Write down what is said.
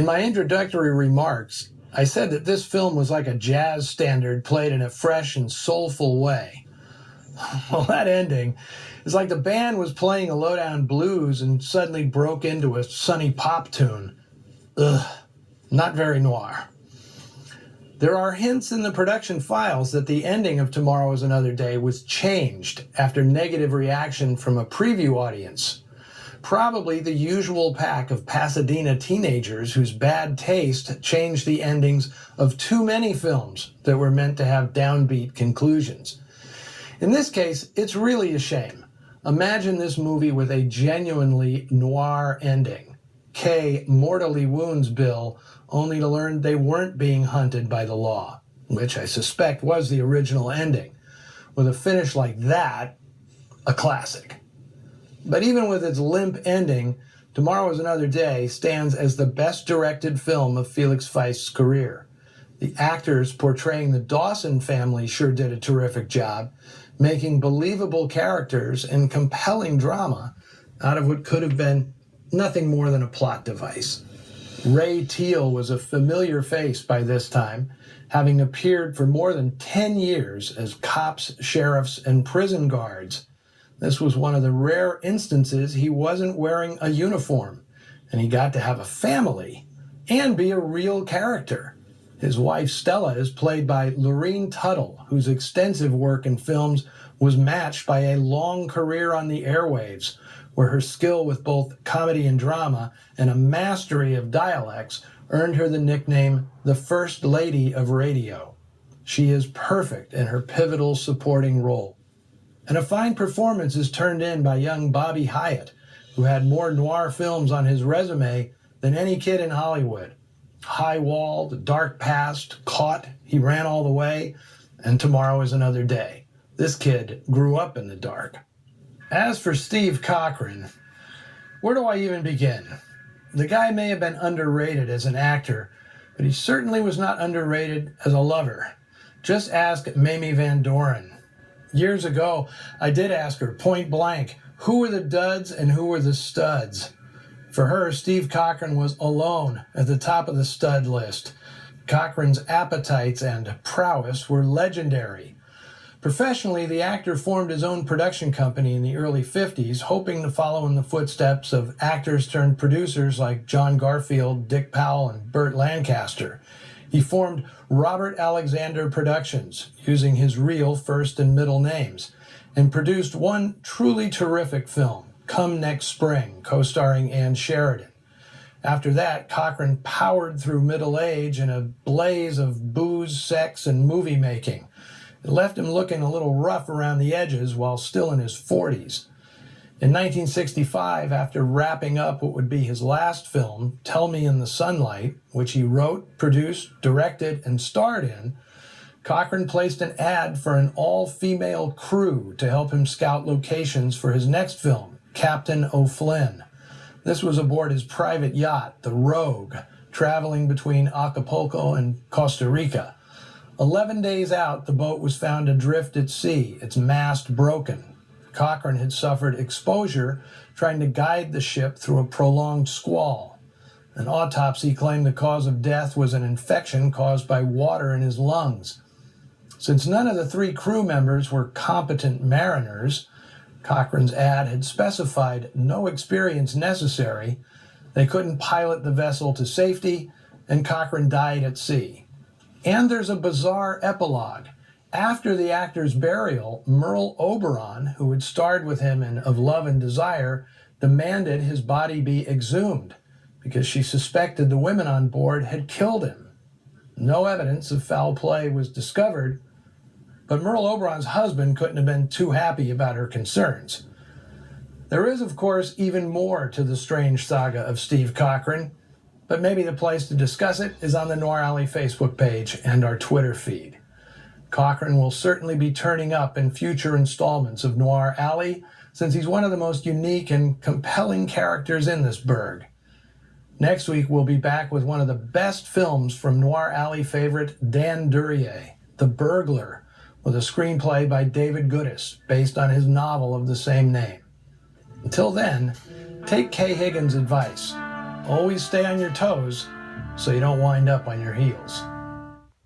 my introductory remarks, I said that this film was like a jazz standard played in a fresh and soulful way. Well, that ending is like the band was playing a low-down blues and suddenly broke into a sunny pop tune. Ugh, not very noir. There are hints in the production files that the ending of Tomorrow Is Another Day was changed after negative reaction from a preview audience. Probably the usual pack of Pasadena teenagers whose bad taste changed the endings of too many films that were meant to have downbeat conclusions. In this case, it's really a shame. Imagine this movie with a genuinely noir ending. Kay mortally wounds Bill, only to learn they weren't being hunted by the law, which I suspect was the original ending. With a finish like that, a classic. But even with its limp ending, Tomorrow Is Another Day stands as the best directed film of Felix Feist's career. The actors portraying the Dawson family sure did a terrific job, making believable characters and compelling drama out of what could have been nothing more than a plot device. Ray Teal was a familiar face by this time, having appeared for more than 10 years as cops, sheriffs, and prison guards. This was one of the rare instances he wasn't wearing a uniform, and he got to have a family and be a real character. His wife Stella is played by Lorene Tuttle, whose extensive work in films was matched by a long career on the airwaves, where her skill with both comedy and drama and a mastery of dialects earned her the nickname the First Lady of Radio. She is perfect in her pivotal supporting role. And a fine performance is turned in by young Bobby Hyatt, who had more noir films on his resume than any kid in Hollywood. High Wall, The Dark Past, Caught, He Ran All the Way, and Tomorrow Is Another Day. This kid grew up in the dark. As for Steve Cochran, where do I even begin? The guy may have been underrated as an actor, but he certainly was not underrated as a lover. Just ask Mamie Van Doren. Years ago, I did ask her point blank, who were the duds and who were the studs? For her, Steve Cochran was alone at the top of the stud list. Cochran's appetites and prowess were legendary. Professionally, the actor formed his own production company in the early 50s, hoping to follow in the footsteps of actors turned producers like John Garfield, Dick Powell, and Burt Lancaster. He formed Robert Alexander Productions, using his real first and middle names, and produced one truly terrific film, Come Next Spring, co-starring Ann Sheridan. After that, Cochran powered through middle age in a blaze of booze, sex, and movie making. It left him looking a little rough around the edges while still in his 40s. In 1965, after wrapping up what would be his last film, Tell Me in the Sunlight, which he wrote, produced, directed, and starred in, Cochran placed an ad for an all-female crew to help him scout locations for his next film, Captain O'Flynn. This was aboard his private yacht, the Rogue, traveling between Acapulco and Costa Rica. 11 days out, the boat was found adrift at sea, its mast broken. Cochran had suffered exposure trying to guide the ship through a prolonged squall. An autopsy claimed the cause of death was an infection caused by water in his lungs. Since none of the 3 crew members were competent mariners, Cochran's ad had specified no experience necessary. They couldn't pilot the vessel to safety, and Cochran died at sea. And there's a bizarre epilogue. After the actor's burial, Merle Oberon, who had starred with him in Of Love and Desire, demanded his body be exhumed because she suspected the women on board had killed him. No evidence of foul play was discovered, but Merle Oberon's husband couldn't have been too happy about her concerns. There is, of course, even more to the strange saga of Steve Cochran, but maybe the place to discuss it is on the Noir Alley Facebook page and our Twitter feed. Cochran will certainly be turning up in future installments of Noir Alley, since he's one of the most unique and compelling characters in this burg. Next week, we'll be back with one of the best films from Noir Alley favorite Dan Duryea, The Burglar, with a screenplay by David Goodis, based on his novel of the same name. Until then, take Kay Higgins' advice. Always stay on your toes, so you don't wind up on your heels.